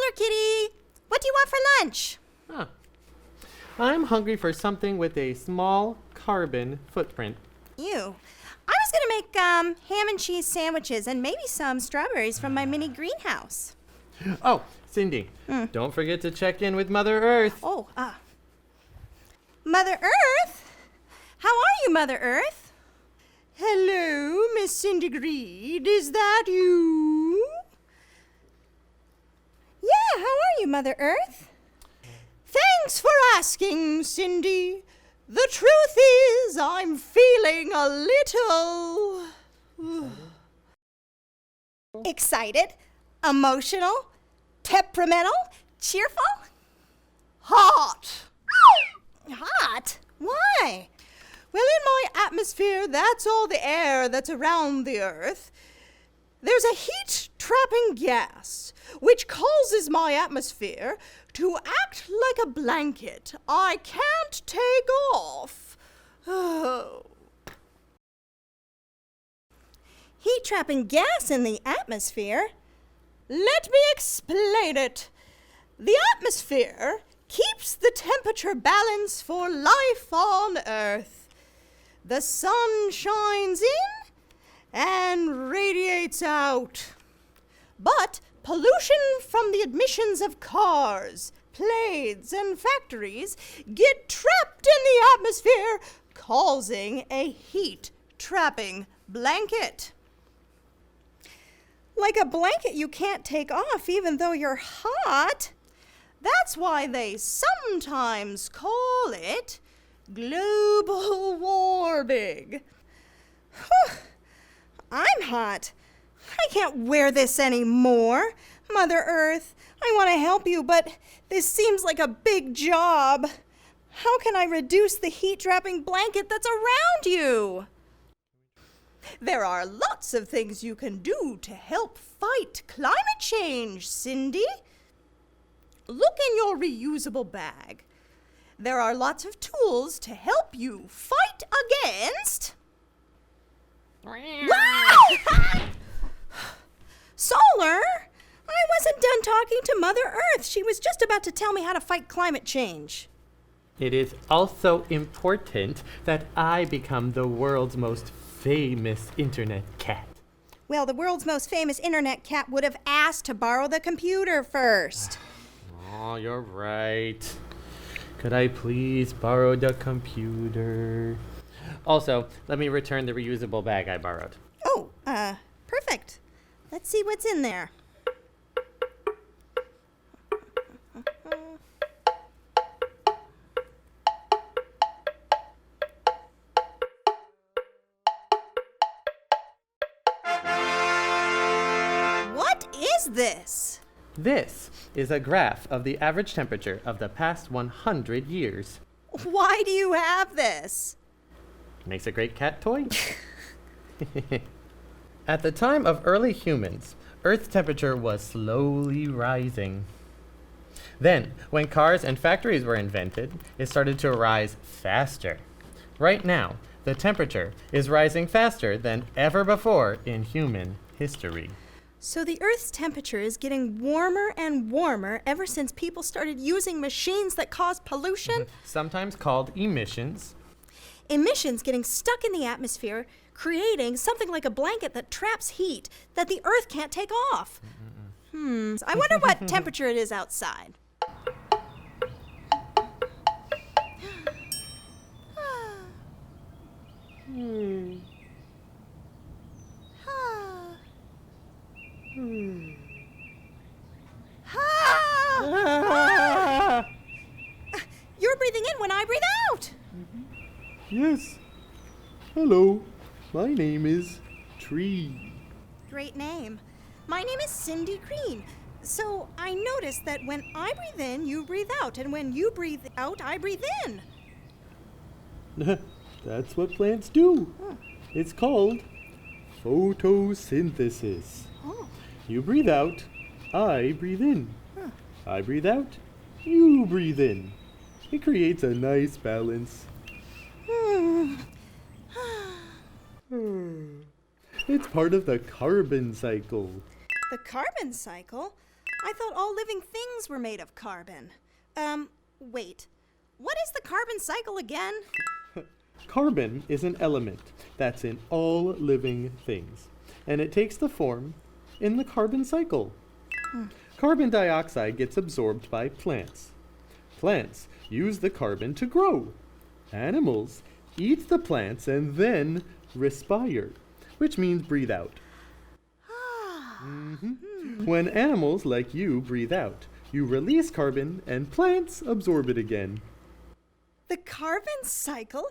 there, kitty. What do you want for lunch? Huh. I'm hungry for something with a small carbon footprint. Ew. I was going to make ham and cheese sandwiches and maybe some strawberries from my mini greenhouse. Oh, Cindy, don't forget to check in with Mother Earth. Mother Earth? How are you, Mother Earth? Hello, Miss Cindy Greed. Is that you? Yeah, how are you, Mother Earth? Thanks for asking, Cindy. The truth is, I'm feeling a little... excited, emotional, temperamental, cheerful, hot. Hot? Why? Well, in my atmosphere, that's all the air that's around the Earth. There's a heat-trapping gas, which causes my atmosphere to act like a blanket I can't take off. Oh. Heat-trapping gas in the atmosphere? Let me explain it. The atmosphere keeps the temperature balance for life on Earth. The sun shines in and radiates out. But pollution from the emissions of cars, planes, and factories get trapped in the atmosphere, causing a heat-trapping blanket. Like a blanket you can't take off even though you're hot. That's why they sometimes call it global warming. Whew. I'm hot. I can't wear this anymore. Mother Earth, I want to help you, but this seems like a big job. How can I reduce the heat-trapping blanket that's around you? There are lots of things you can do to help fight climate change, Cindy. Look in your reusable bag. There are lots of tools to help you fight against... Solar! I wasn't done talking to Mother Earth. She was just about to tell me how to fight climate change. It is also important that I become the world's most famous internet cat. Well, the world's most famous internet cat would have asked to borrow the computer first. Oh, you're right. Could I please borrow the computer? Also, let me return the reusable bag I borrowed. Oh, perfect. Let's see what's in there. What is this? This is a graph of the average temperature of the past 100 years. Why do you have this? Makes a great cat toy. At the time of early humans, Earth's temperature was slowly rising. Then, when cars and factories were invented, it started to rise faster. Right now, the temperature is rising faster than ever before in human history. So the Earth's temperature is getting warmer and warmer ever since people started using machines that cause pollution? Sometimes called emissions. Emissions getting stuck in the atmosphere, creating something like a blanket that traps heat that the Earth can't take off. I wonder what temperature it is outside. You're breathing in when I breathe out. Yes. Hello. My name is Tree. Great name. My name is Cindy Green. So I noticed that when I breathe in, you breathe out, and when you breathe out, I breathe in. That's what plants do. It's called photosynthesis. You breathe out, I breathe in. I breathe out, you breathe in. It creates a nice balance. It's part of the carbon cycle. The carbon cycle? I thought all living things were made of carbon. Wait. What is the carbon cycle again? Carbon is an element that's in all living things, and it takes the form in the carbon cycle. Carbon dioxide gets absorbed by plants. Plants use the carbon to grow. Animals eat the plants and then respire, which means breathe out. When animals like you breathe out, you release carbon and plants absorb it again. The carbon cycle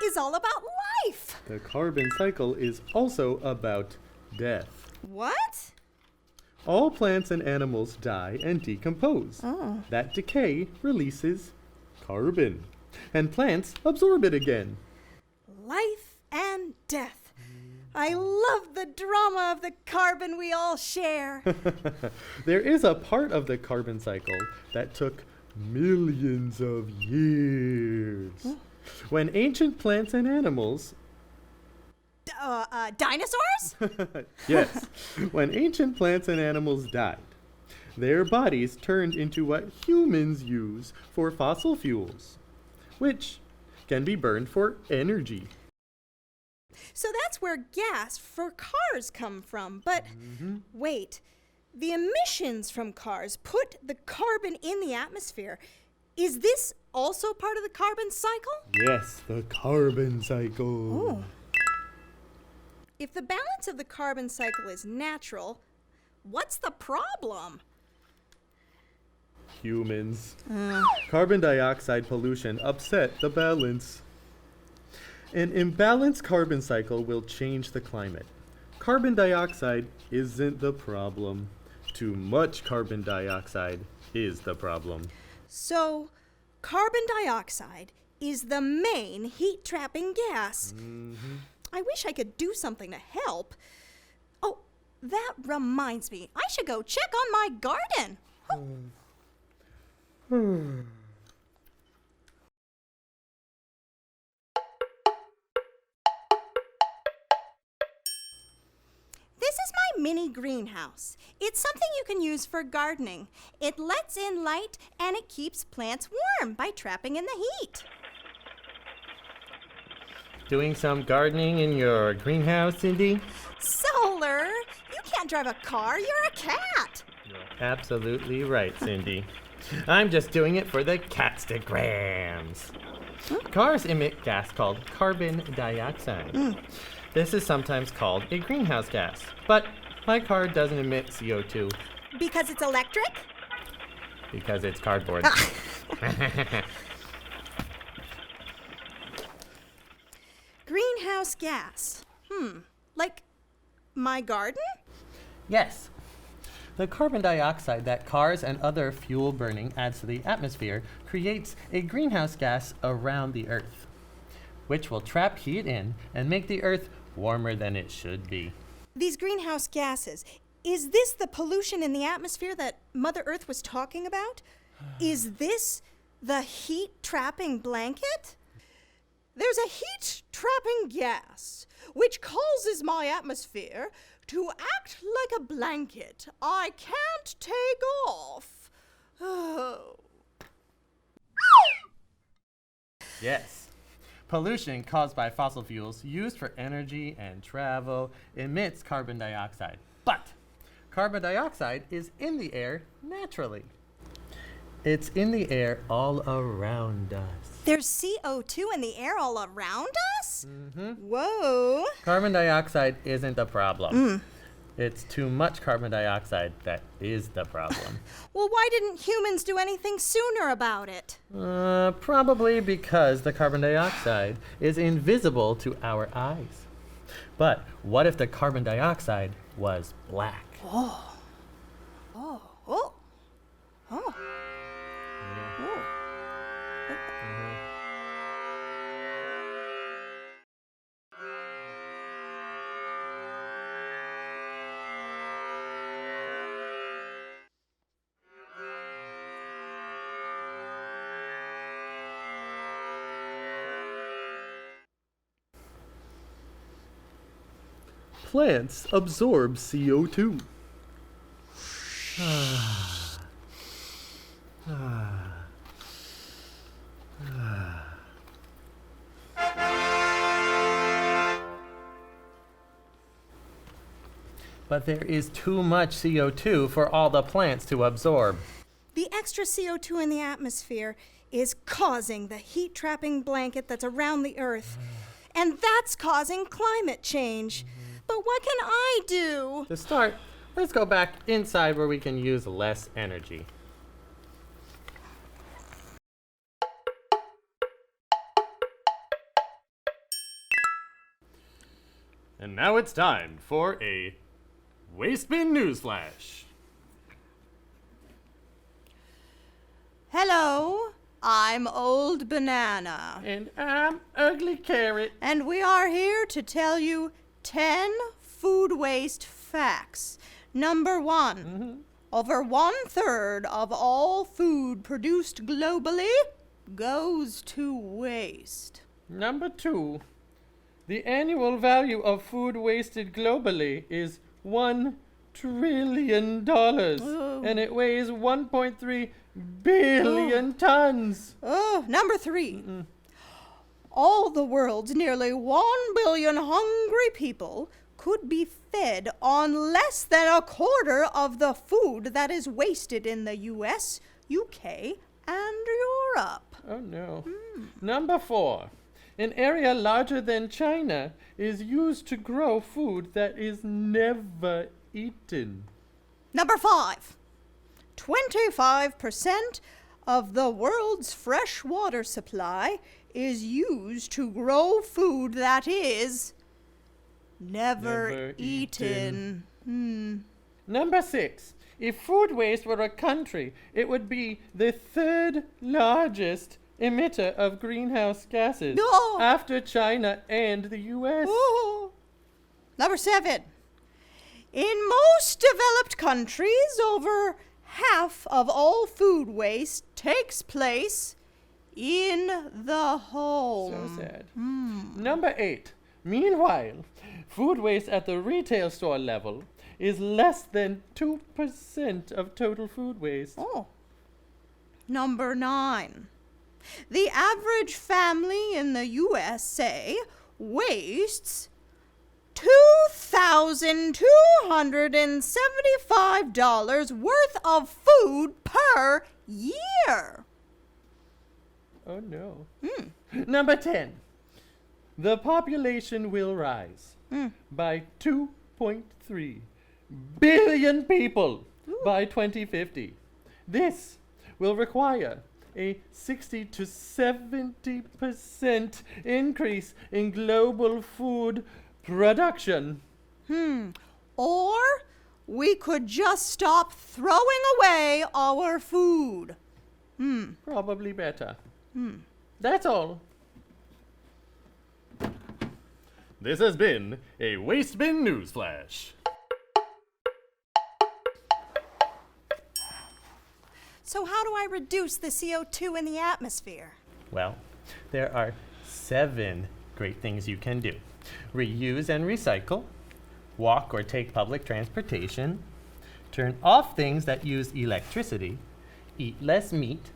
is all about life. The carbon cycle is also about death. What? All plants and animals die and decompose. That decay releases carbon, and plants absorb it again. Life and death. I love the drama of the carbon we all share. There is a part of the carbon cycle that took millions of years. When ancient plants and animals... Dinosaurs? Yes, when ancient plants and animals died, their bodies turned into what humans use for fossil fuels, which can be burned for energy. So that's where gas for cars come from. But wait, the emissions from cars put the carbon in the atmosphere. Is this also part of the carbon cycle? Yes, the carbon cycle. Oh. If the balance of the carbon cycle is natural, what's the problem? Humans. Carbon dioxide pollution upset the balance. An imbalanced carbon cycle will change the climate. Carbon dioxide isn't the problem. Too much carbon dioxide is the problem. So, carbon dioxide is the main heat-trapping gas. I wish I could do something to help. Oh, that reminds me. I should go check on my garden. This is my mini greenhouse. It's something you can use for gardening. It lets in light and it keeps plants warm by trapping in the heat. Doing some gardening in your greenhouse, Cindy? Solar! You can't drive a car, you're a cat! You're absolutely right, Cindy. I'm just doing it for the catstagrams. Cars emit gas called carbon dioxide. This is sometimes called a greenhouse gas, but my car doesn't emit CO2 Because it's electric? because it's cardboard. Greenhouse gas. Like my garden? Yes. The carbon dioxide that cars and other fuel burning adds to the atmosphere creates a greenhouse gas around the Earth, which will trap heat in and make the Earth warmer than it should be. These greenhouse gases, is this the pollution in the atmosphere that Mother Earth was talking about? Is this the heat-trapping blanket? There's a heat-trapping gas, which causes my atmosphere to act like a blanket I can't take off. Oh. Yes. Pollution caused by fossil fuels used for energy and travel emits carbon dioxide. But carbon dioxide is in the air naturally. It's in the air all around us. There's CO2 in the air all around us? Whoa. Carbon dioxide isn't the problem. It's too much carbon dioxide that is the problem. Well, why didn't humans do anything sooner about it? Probably because the carbon dioxide is invisible to our eyes. But what if the carbon dioxide was black? Oh. Plants absorb CO2. But there is too much CO2 for all the plants to absorb. The extra CO2 in the atmosphere is causing the heat-trapping blanket that's around the Earth. And that's causing climate change. But what can I do? To start, let's go back inside where we can use less energy. And now it's time for a Waste Bin Newsflash. Hello, I'm Old Banana. And I'm Ugly Carrot. And we are here to tell you 10 food waste facts. Number 1, over 1/3 of all food produced globally goes to waste. Number 2, the annual value of food wasted globally is $1 trillion, and it weighs 1.3 billion tons. Oh, number 3. All the world's nearly 1 billion hungry people could be fed on less than a quarter of the food that is wasted in the US, UK, and Europe. Oh no. Number 4, an area larger than China is used to grow food that is never eaten. Number 5. 25% of the world's fresh water supply is used to grow food that is never eaten. Number 6, if food waste were a country, it would be the 3rd largest emitter of greenhouse gases No. after China and the US. Oh. Number 7. In most developed countries, over half of all food waste takes place in the home. So sad. Number 8, meanwhile, food waste at the retail store level is less than 2% of total food waste. Oh. Number 9. The average family in the USA wastes $2,275 worth of food per year. Oh no. Number 10, the population will rise by 2.3 billion people by 2050. This will require a 60 to 70% increase in global food production. Or we could just stop throwing away our food. Probably better. That's all. This has been a Waste Bin Newsflash. So how do I reduce the CO2 in the atmosphere? Well, there are 7 great things you can do. Reuse and recycle, walk or take public transportation, turn off things that use electricity, eat less meat,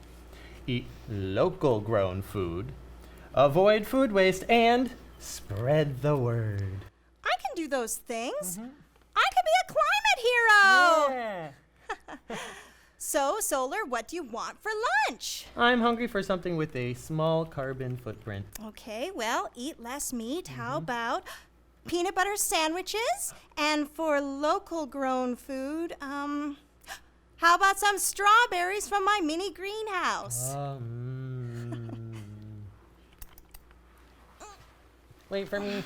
eat local grown food, avoid food waste, and spread the word. I can do those things. I could be a climate hero. Yeah. So, Solar, what do you want for lunch? I'm hungry for something with a small carbon footprint. Okay, well, eat less meat. How about peanut butter sandwiches? And for local grown food, how about some strawberries from my mini greenhouse? Wait for me.